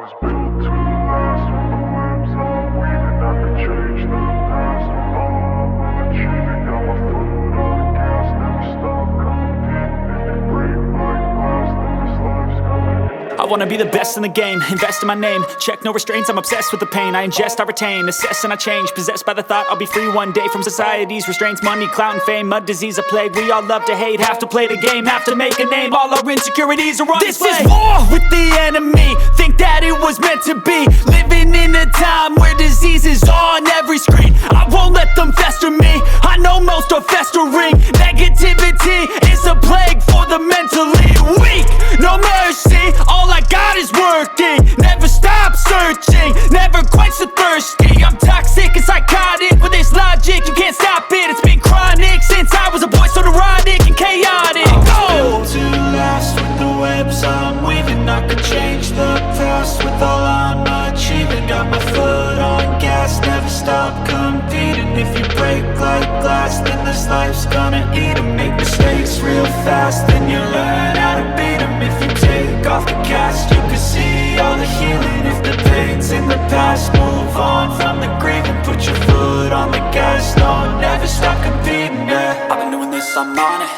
was built to last with the webs I'm weaving. I could change the past with all I'm achieving. Got my foot on the gas, never stop competing. If you break like glass, then this life's gonna end. I wanna be the best in the game, invest in my name. Check no restraints, I'm obsessed with the pain. I ingest, I retain, assess and I change. Possessed by the thought I'll be free one day from society's restraints. Money, clout and fame, mud, disease, a plague. We all love to hate, have to play the game, have to make a name. All our insecurities are on display. This is war with the enemy, think that it was meant to be. Living in a time where disease is on every screen. I won't let them fester me, I know most are festering. Negativity is a plague for the mentally weak. No mercy, all I got is working. Never stop searching, never quench the thirsty. I'm toxic and psychotic with this logic, you can't stop it. It's been chronic since I was a boy, so neurotic and chaotic. Built to last with the webs I'm weaving. I could change the past with all I'm achieving. Got my foot on gas, never stop competing. If you break like glass, then this life's gonna eat 'em. Make mistakes real fast, then you learn how to beat 'em. If you take off the cast, you can see all the healing. If the pain's in the past, move on from the grave and put your foot on the gas. No, never stop competing, yeah. I've been doing this, I'm on it,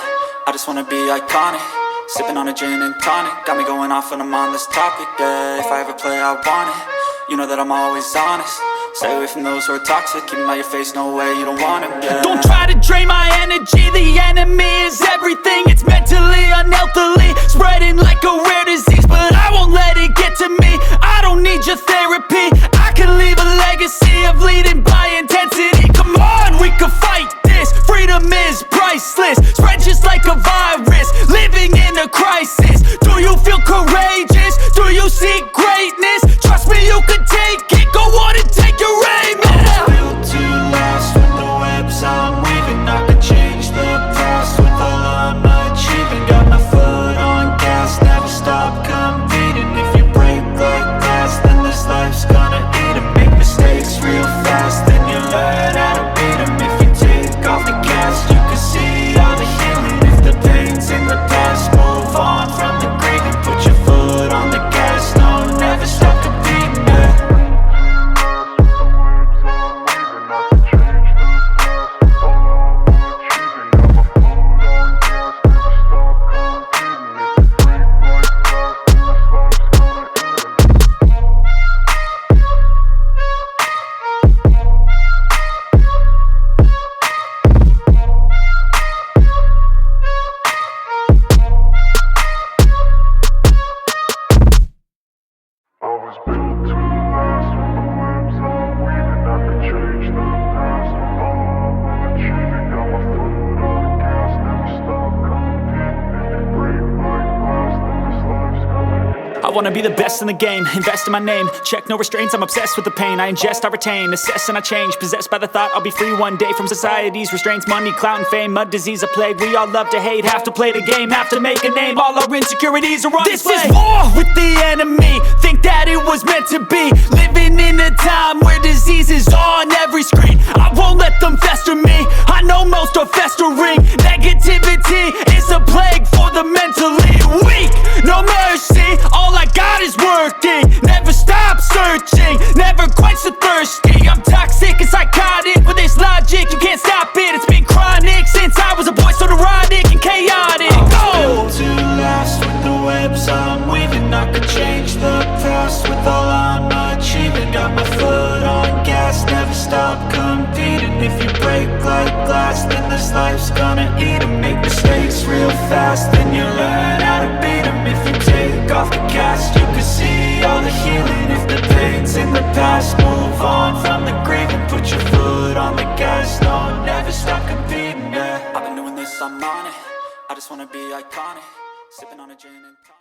I just wanna be iconic. Sipping on a gin and tonic, got me going off when I'm on this topic, yeah. If I ever play, I want it, you know that I'm always honest. Stay away from those who are toxic, keep them out your face, no way, you don't want it, yeah. Don't try to drain my energy, the enemy is everything. It's mentally, unhealthily, spreading like a rare disease. But I won't let it get to me, I don't need your therapy. I can leave a legacy of leading by intensity. Come on, we can fight this, freedom is priceless. Spread just like a virus, living in a crisis. Do you feel courageous? Do you seek greatness? Trust me, you can take it, go on and take your aim, yeah. Built to last with the webs I'm weaving. I could change the past with all I'm achieving. Got my foot on gas, never stop competing. If you break like glass, then this life's gonna eat 'em. Make mistakes real fast, then you learn how to beat 'em. If you take off the cast, you can see all the healing. If the pain's in the past, move on from the grave and put your foot on the gas. No, never stop competing, yeah. I was built to last with the webs I'm weaving. I could change the past with all I'm achieving. Got my foot on the gas, never stop competing. If you break like glass, then this life's gonna end. I wanna be the best in the game, invest in my name. Check no restraints, I'm obsessed with the pain. I ingest, I retain, assess and I change. Possessed by the thought I'll be free one day from society's restraints. Money, clout and fame, mud, disease, a plague. We all love to hate, have to play the game, have to make a name. All our insecurities are on display. This is war with the enemy, think that it was meant to be. Living in a time where disease is on every screen. I won't let them fester me, I know most are festering. Negativity is a plague for the mentally weak. No mercy, all I got is working. Never stop searching, never quench the thirsty. I'm toxic and psychotic with this logic, you can't stop it. It's been chronic since I was a boy, so neurotic and chaotic. Built to last with the webs I'm weaving. I could change the past with all I'm achieving. Got my foot on gas, never stop competing. If you break like glass, then this life's gonna eat 'em. Make mistakes real fast, then you learn how to beat 'em. If you take off the cast, you can see all the healing. If the pain's in the past, move on from the grave and put your foot on the gas. No, never stop competing, yeah. I've been doing this, I'm on it, I just wanna be iconic. Sipping on a gin and tonic.